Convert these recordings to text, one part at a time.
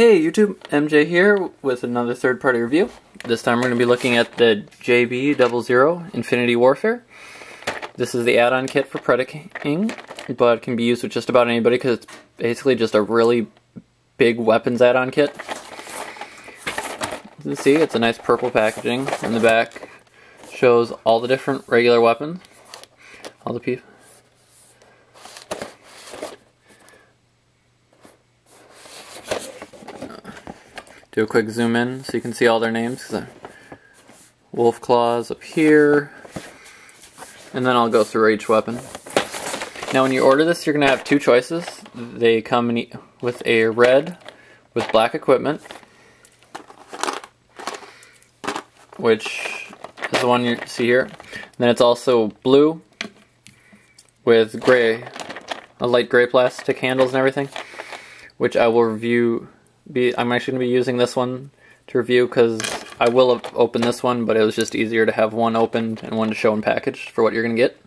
Hey YouTube, MJ here with another third-party review. This time we're going to be looking at the JB-00 Infinity Warfare. This is the add-on kit for Prediking, but it can be used with just about anybody because it's basically just a really big weapons add-on kit. You can see it's a nice purple packaging. In the back shows all the different regular weapons, all the pieces. Do a quick zoom in so you can see all their names. Wolf Claws up here, and then I'll go through each weapon. Now when you order this, you're going to have two choices. They come with a red with black equipment, which is the one you see here. And then it's also blue with gray, a light gray plastic handles and everything, which I will review. I'm actually going to be using this one to review because I will have opened this one, but it was just easier to have one opened and one to show and packaged for what you're going to get.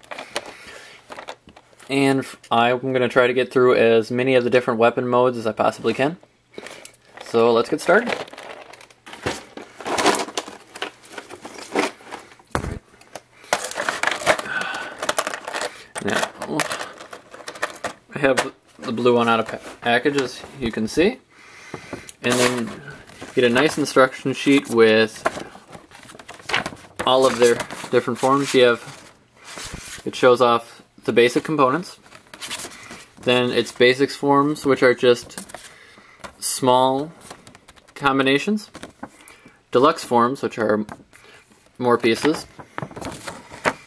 And I'm going to try to get through as many of the different weapon modes as I possibly can. So let's get started. Now, I have the blue one out of package, as you can see. And then get a nice instruction sheet with all of their different forms. It shows off the basic components, then its basics forms, which are just small combinations, deluxe forms, which are more pieces,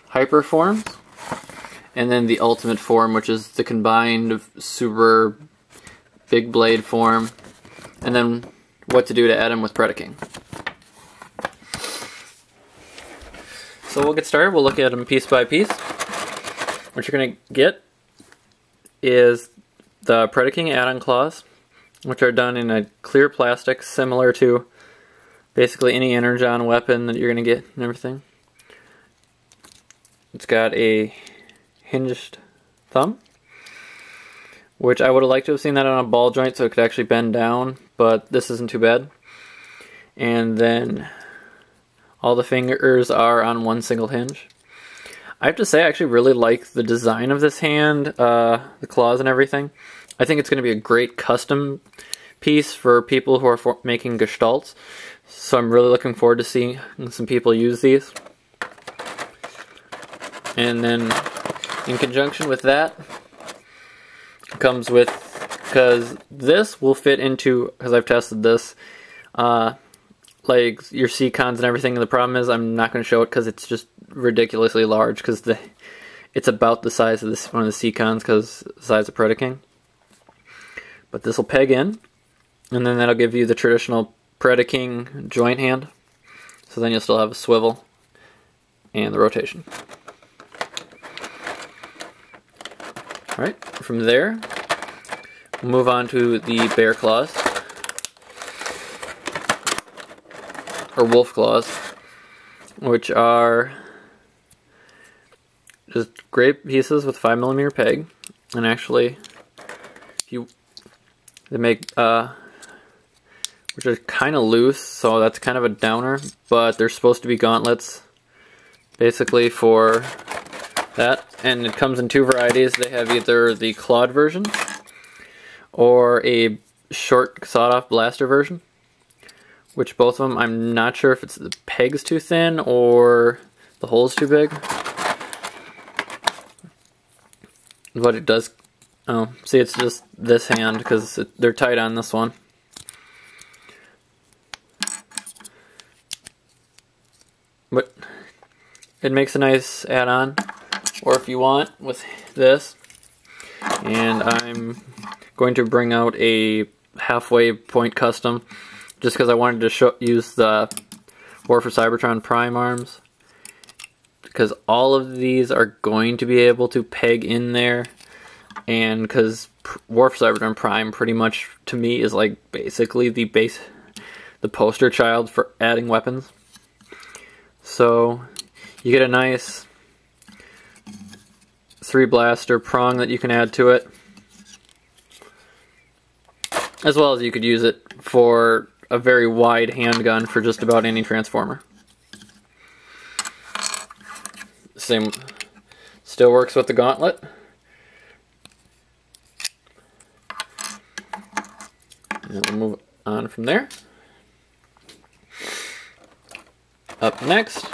hyper forms, and then the ultimate form, which is the combined super big blade form, and then what to do to add them with Prediking. So we'll get started. We'll look at them piece by piece. What you're going to get is the Prediking add-on claws, which are done in a clear plastic similar to basically any energon weapon that you're going to get and everything. It's got a hinged thumb, which I would have liked to have seen that on a ball joint so it could actually bend down, but this isn't too bad. And then all the fingers are on one single hinge. I have to say I actually really like the design of this hand, the claws and everything. I think it's going to be a great custom piece for people who are making gestalts, so I'm really looking forward to seeing some people use these. And then in conjunction with that, comes with, because this will fit into, because I've tested this, like your C-cons and everything. The problem is I'm not going to show it because it's just ridiculously large, because it's about the size of one of the C-cons, because the size of Prediking. But this will peg in, and then that'll give you the traditional Prediking joint hand. So then you'll still have a swivel and the rotation. Alright, from there, we'll move on to the bear claws, or wolf claws, which are just great pieces with 5mm peg. And actually, they make, which are kind of loose, so that's kind of a downer, but they're supposed to be gauntlets, basically, for that. And it comes in two varieties. They have either the clawed version or a short sawed-off blaster version, which both of them, I'm not sure if it's the peg's too thin or the hole's too big. But it does, oh, see, it's just this hand because they're tight on this one. But it makes a nice add-on. Or if you want, with this, and I'm going to bring out a halfway point custom, just because I wanted to use the War for Cybertron Prime arms, because all of these are going to be able to peg in there, and because War for Cybertron Prime pretty much, to me, is like basically the poster child for adding weapons. So you get a nice 3 blaster prong that you can add to it. as well as you could use it for a very wide handgun for just about any transformer. Same, still works with the gauntlet. And we'll move on from there. Up next,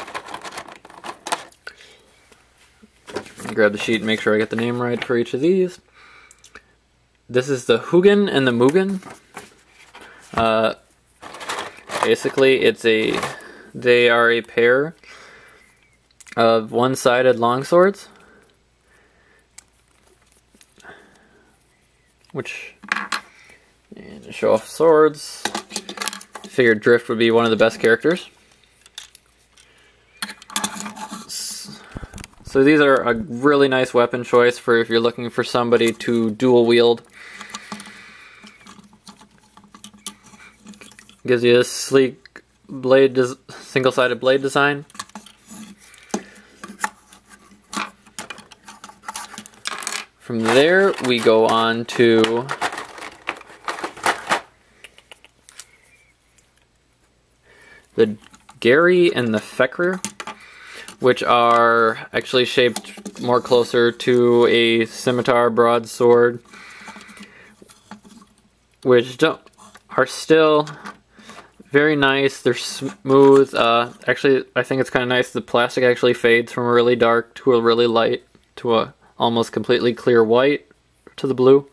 grab the sheet and make sure I get the name right for each of these. This is the Hugin and the Mugen. Basically, they are a pair of one-sided longswords, which, and to show off swords, I figured Drift would be one of the best characters. So these are a really nice weapon choice for if you're looking for somebody to dual wield. Gives you a sleek blade, single-sided blade design. From there, we go on to the Gary and the Fekrir, which are actually shaped more closer to a scimitar broadsword, which are still very nice. They're smooth. Actually, I think it's kind of nice. The plastic actually fades from a really dark to a really light to a almost completely clear white to the blue.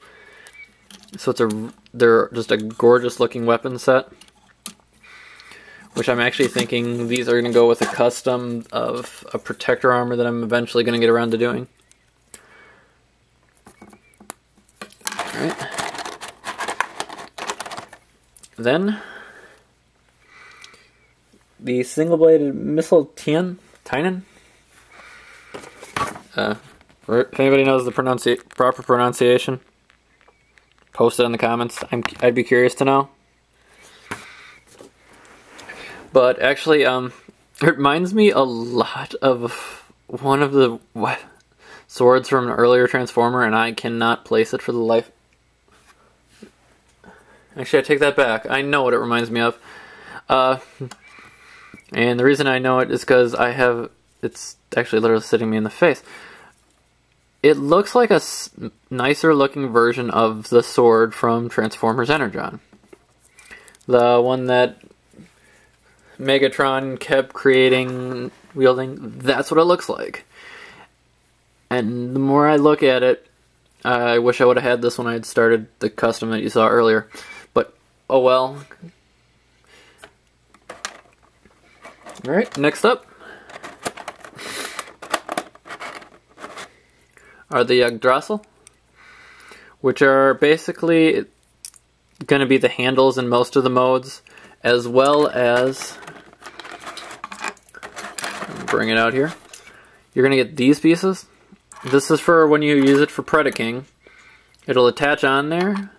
So they're just a gorgeous looking weapon set, which I'm actually thinking these are going to go with a custom of a protector armor that I'm eventually going to get around to doing. Alright. Then, the single-bladed missile Tynan. If anybody knows the proper pronunciation, post it in the comments. I'd be curious to know. But actually, it reminds me a lot of one of the swords from an earlier Transformer, and I cannot place it for the life. Actually, I take that back. I know what it reminds me of. And the reason I know it is because it's actually literally sitting me in the face. It looks like a nicer looking version of the sword from Transformers Energon. The one that Megatron kept wielding, that's what it looks like. And the more I look at it, I wish I would have had this when I had started the custom that you saw earlier. But, oh well. Alright, next up are the Yggdrasil, which are basically going to be the handles in most of the modes, as well as, bring it out here, you're going to get these pieces. This is for when you use it for Predaking. It'll attach on there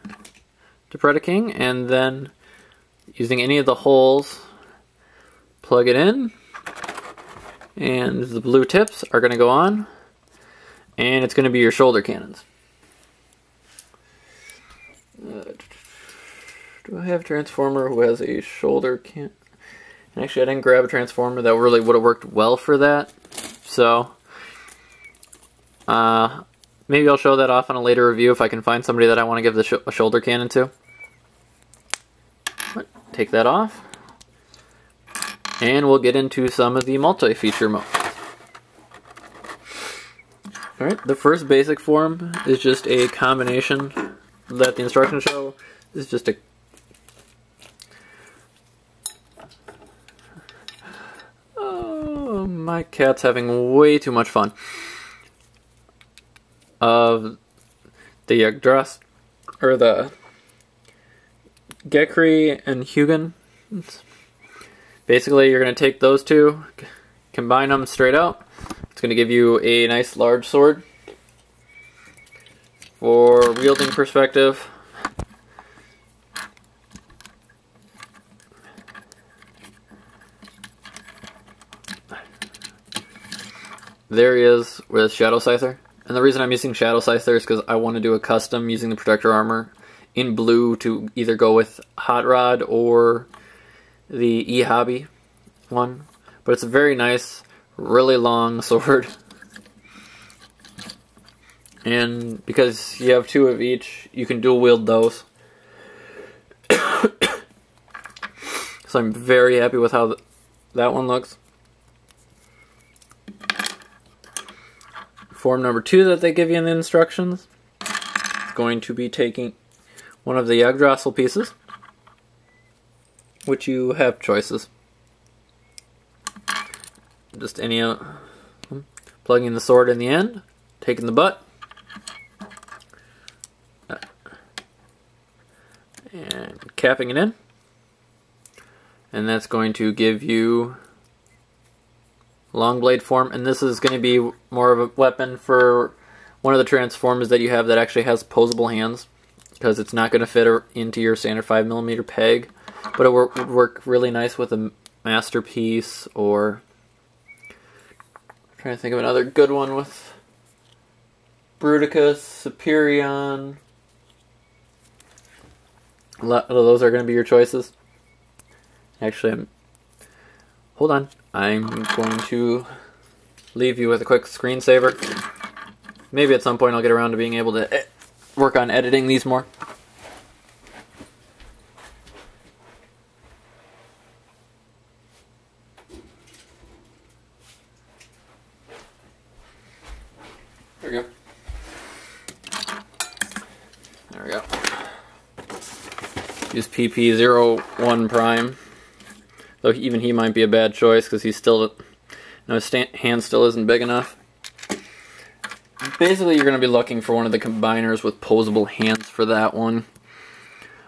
to Predaking, and then using any of the holes, plug it in, and the blue tips are going to go on, and it's going to be your shoulder cannons. Do I have a Transformer who has a shoulder cannon? Actually, I didn't grab a Transformer that really would have worked well for that, so maybe I'll show that off on a later review if I can find somebody that I want to give a shoulder cannon to. Take that off, and we'll get into some of the multi-feature modes. Alright, the first basic form is just a combination that the instructions show is just a my cat's having way too much fun. Of the Yggdrasil, or the Gekri and Hugin. Basically, you're going to take those two, combine them straight out. It's going to give you a nice large sword. For wielding perspective, there he is with Shadow Scyther. And the reason I'm using Shadow Scyther is because I want to do a custom using the protector armor in blue to either go with Hot Rod or the E-Hobby one. But it's a very nice, really long sword. And because you have 2 of each, you can dual wield those. So I'm very happy with how that one looks. Form number 2 that they give you in the instructions is going to be taking one of the Yggdrasil pieces, which you have choices. Just any plugging the sword in the end, taking the butt, and capping it in, and that's going to give you long blade form. And this is going to be more of a weapon for one of the transformers that you have that actually has posable hands, because it's not going to fit into your standard 5mm peg, but it would work really nice with a masterpiece, or I'm trying to think of another good one with Bruticus, Superion. A lot of those are going to be your choices. Actually, hold on. I'm going to leave you with a quick screensaver. Maybe at some point I'll get around to being able to work on editing these more. There we go. There we go. Use PP01 Prime. Though even he might be a bad choice because he's still, his hand still isn't big enough. Basically, you're going to be looking for one of the combiners with posable hands for that one.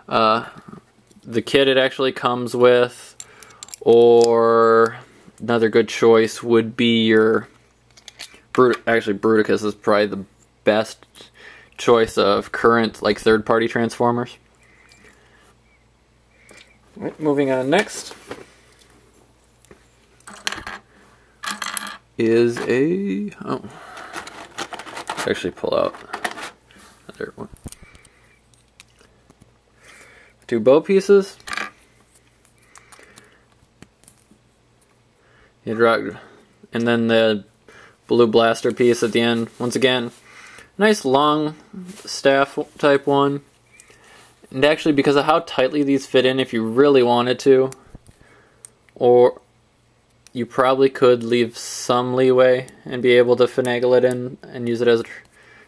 The kit it actually comes with, or another good choice would be your actually Bruticus is probably the best choice of current like third-party Transformers. Right, moving on next is actually pull out another one. 2 bow pieces. You drag, and then the blue blaster piece at the end. Once again, nice long staff type one. And actually, because of how tightly these fit in, if you really wanted to, or you probably could leave some leeway and be able to finagle it in and use it as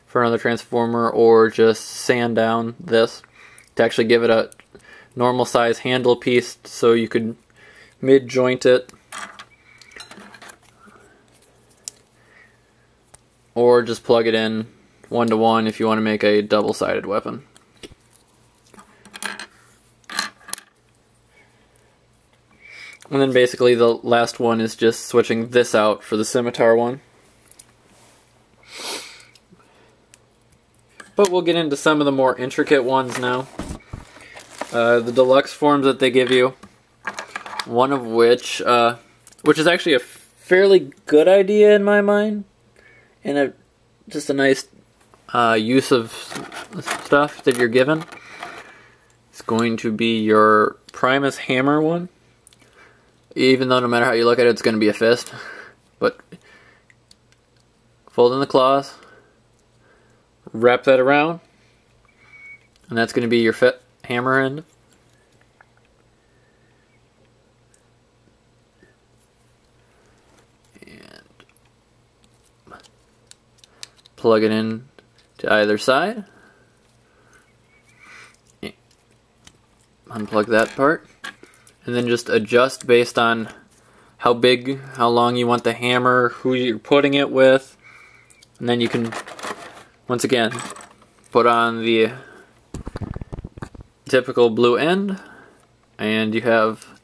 for another transformer, or just sand down this to actually give it a normal size handle piece so you could mid joint it, or just plug it in 1-to-1 if you want to make a double-sided weapon. And then basically the last one is just switching this out for the scimitar one. But we'll get into some of the more intricate ones now. The deluxe forms that they give you, one of which is actually a fairly good idea in my mind, and just a nice use of stuff that you're given. It's going to be your Primus hammer one. Even though no matter how you look at it, it's going to be a fist. But fold in the claws, wrap that around, and that's going to be your hammer end. And plug it in to either side. Unplug that part. And then just adjust based on how big, how long you want the hammer, who you're putting it with. And then you can, once again, put on the typical blue end, and you have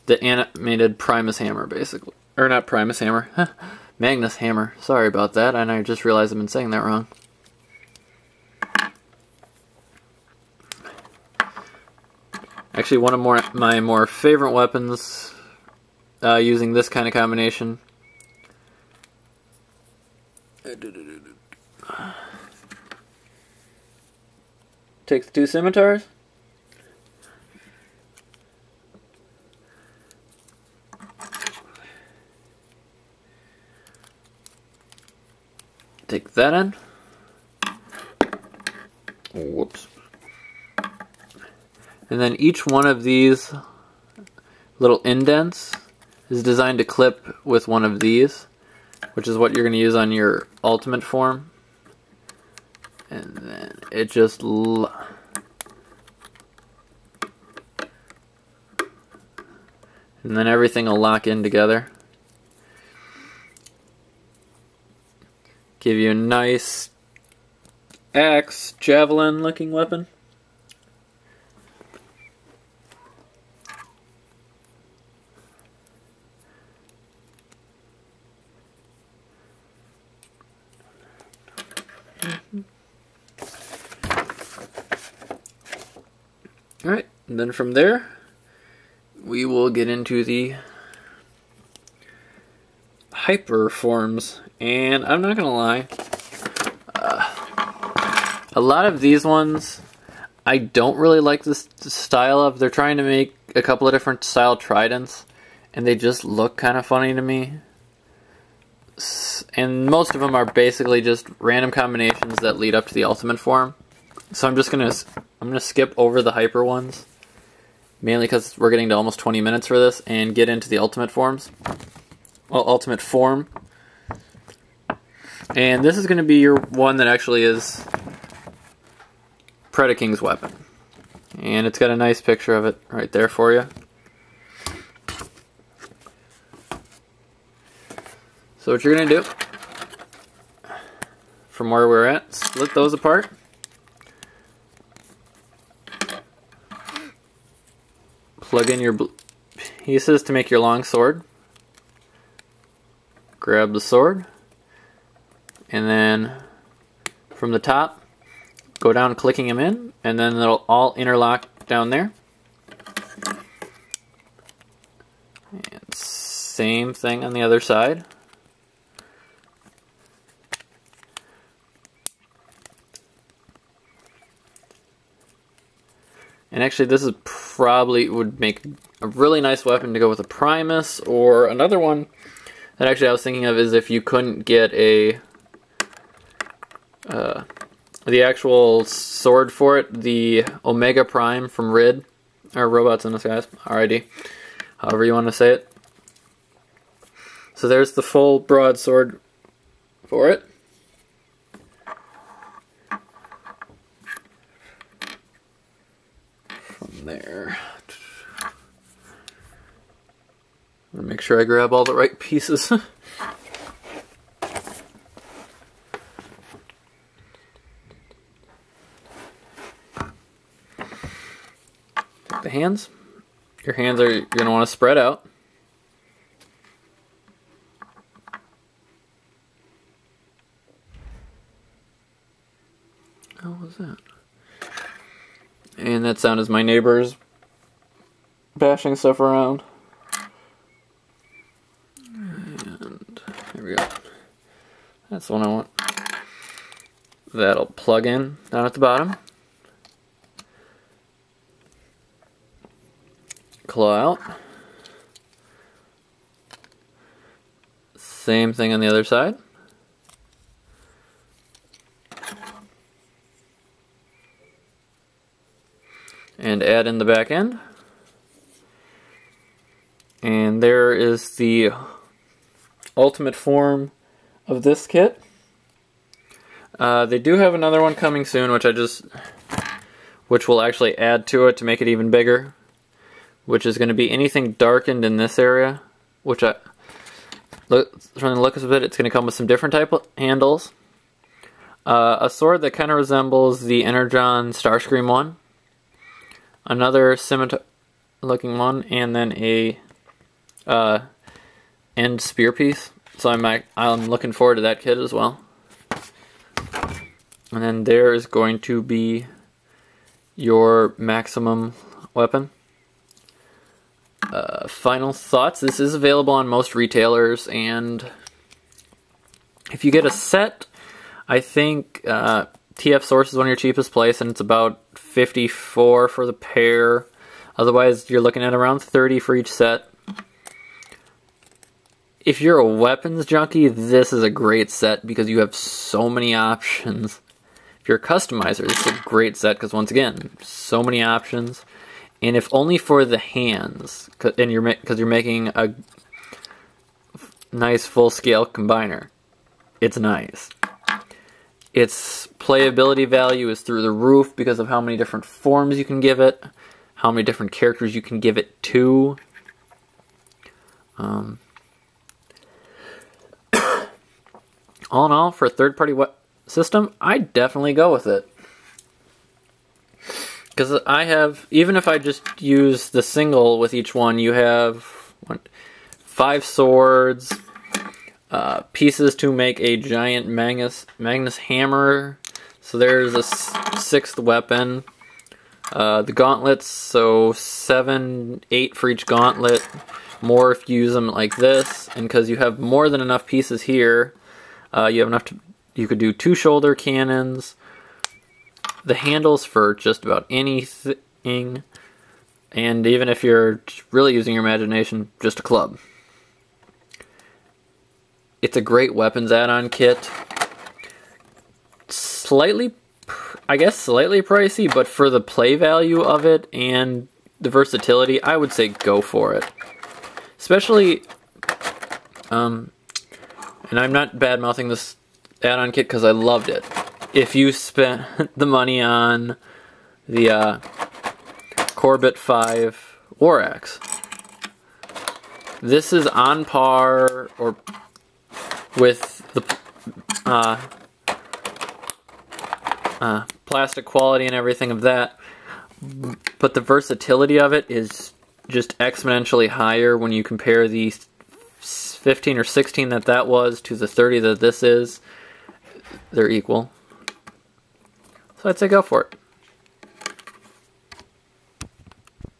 the animated Primus hammer, basically. Or not Primus hammer, Magnus hammer. Sorry about that, and I just realized I've been saying that wrong. Actually, one of my more favorite weapons using this kind of combination take the two scimitars. Take that in. Whoops. And then each one of these little indents is designed to clip with one of these, which is what you're going to use on your ultimate form. And then it just... And then everything will lock in together. Give you a nice axe, javelin looking weapon. Alright, and then from there we will get into the hyper forms, and I'm not gonna lie, a lot of these ones I don't really like this style of. They're trying to make a couple of different style tridents and they just look kind of funny to me, and most of them are basically just random combinations that lead up to the ultimate form. So I'm gonna skip over the hyper ones, mainly because we're getting to almost 20 minutes for this, and get into the ultimate forms. Well, ultimate form. And this is going to be your one that actually is Predaking's weapon. And it's got a nice picture of it right there for you. So what you're going to do, from where we're at, split those apart. Plug in your pieces to make your long sword. Grab the sword. And then from the top, go down clicking them in, and then they'll all interlock down there. And same thing on the other side. And actually this is probably would make a really nice weapon to go with a Primus, or another one that actually I was thinking of is if you couldn't get a the actual sword for it, the Omega Prime from RID, or Robots in Disguise, RID, however you want to say it. So there's the full broadsword for it. From there, I'm gonna make sure I grab all the right pieces. The hands. Your hands are you're going to want to spread out. What was that? And that sound is my neighbors bashing stuff around. And here we go. That's the one I want. That'll plug in down at the bottom. Claw out. Same thing on the other side. And add in the back end. And there is the ultimate form of this kit. They do have another one coming soon, which will actually add to it to make it even bigger. Which is going to be anything darkened in this area, which from the look of it, it's going to come with some different type of handles. A sword that kind of resembles the Energon Starscream one. Another scimitar looking one, and then a end spear piece. So I'm looking forward to that kit as well. And then there is going to be your maximum weapon. Final thoughts. This is available on most retailers, and if you get a set, I think TF Source is one of your cheapest place, and it's about $54 for the pair. Otherwise, you're looking at around $30 for each set. If you're a weapons junkie, this is a great set because you have so many options. If you're a customizer, this is a great set because, once again, so many options. And if only for the hands, and because you're making a nice full-scale combiner, it's nice. Its playability value is through the roof because of how many different forms you can give it, how many different characters you can give it to. All in all, for a third-party system, I'd definitely go with it. Because I have, even if I just use the single with each one, you have 5 swords, pieces to make a giant Magnus hammer. So there's a 6th weapon. The gauntlets, so 7, 8 for each gauntlet. More if you use them like this. And because you have more than enough pieces here, you have enough to, you could do 2 shoulder cannons. The handles for just about anything. And even if you're really using your imagination, just a club. It's a great weapons add-on kit. Slightly, I guess slightly pricey, but for the play value of it and the versatility, I would say go for it. Especially, and I'm not bad-mouthing this add-on kit because I loved it. If you spent the money on the Corbett 5 War Axe, this is on par or with the plastic quality and everything of that, but the versatility of it is just exponentially higher when you compare the 15 or 16 that was to the 30 that this is. They're equal. So I'd say go for it.